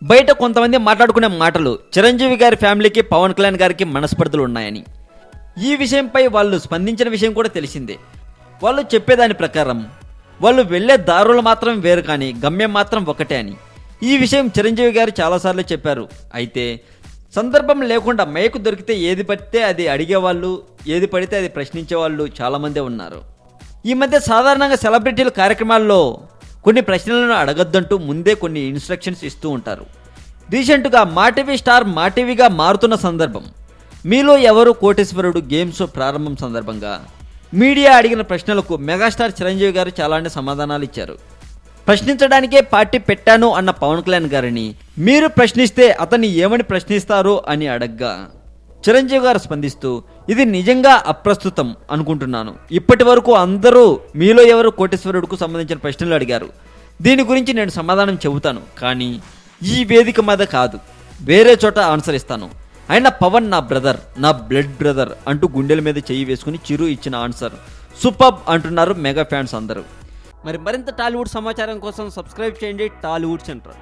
బయట కొంతమంది మాట్లాడుకునే మాటలు చిరంజీవి గారి ఫ్యామిలీకి పవన్ కళ్యాణ్ గారికి మనస్పర్ధలు ఉన్నాయని. ఈ విషయంపై వాళ్ళు స్పందించిన విషయం కూడా తెలిసిందే. వాళ్ళు చెప్పేదాని ప్రకారం వాళ్ళు వెళ్లే దారులు మాత్రం వేరు కానీ గమ్యం మాత్రం ఒకటే అని. ఈ విషయం చిరంజీవి గారు చాలాసార్లు చెప్పారు. అయితే సందర్భం లేకుండా మైకు దొరికితే ఏది పడితే అది అడిగేవాళ్ళు, ఏది పడితే అది ప్రశ్నించేవాళ్ళు చాలామందే ఉన్నారు. ఈ మధ్య సాధారణంగా సెలబ్రిటీల కార్యక్రమాల్లో కొన్ని ప్రశ్నలను అడగద్దంటూ ముందే కొన్ని ఇన్స్ట్రక్షన్స్ ఇస్తూ ఉంటారు. రీసెంట్గా మాటీవీ స్టార్ మాటీవీగా మారుతున్న సందర్భం. మీలో ఎవరు కోటేశ్వరుడు గేమ్ షో ప్రారంభం సందర్భంగా మీడియా అడిగిన ప్రశ్నలకు మెగాస్టార్ చిరంజీవి గారు చాలానే సమాధానాలు ఇచ్చారు. ప్రశ్నించడానికే పార్టీ పెట్టాను అన్న పవన్ కళ్యాణ్ గారిని మీరు ప్రశ్నిస్తే అతన్ని ఏమని ప్రశ్నిస్తారు అని అడగ్గా చిరంజీవి గారు స్పందిస్తూ ఇది నిజంగా అప్రస్తుతం అనుకుంటున్నాను. ఇప్పటి వరకు అందరూ మీలో ఎవరు కోటేశ్వరుడుకు సంబంధించిన ప్రశ్నలు అడిగారు. దీని గురించి నేను సమాధానం చెబుతాను, కానీ ఈ వేదిక మీద కాదు, వేరే చోట ఆన్సర్ ఇస్తాను. అయినా పవన్ నా బ్రదర్, నా బ్లడ్ బ్రదర్ అంటూ గుండెల మీద చెయ్యి వేసుకుని చిరు ఇచ్చిన ఆన్సర్ సూపర్ అంటున్నారు మెగా ఫ్యాన్స్ అందరూ. మరింత టాలీవుడ్ సమాచారం కోసం సబ్స్క్రైబ్ చేయండి టాలీవుడ్ సెంటర్.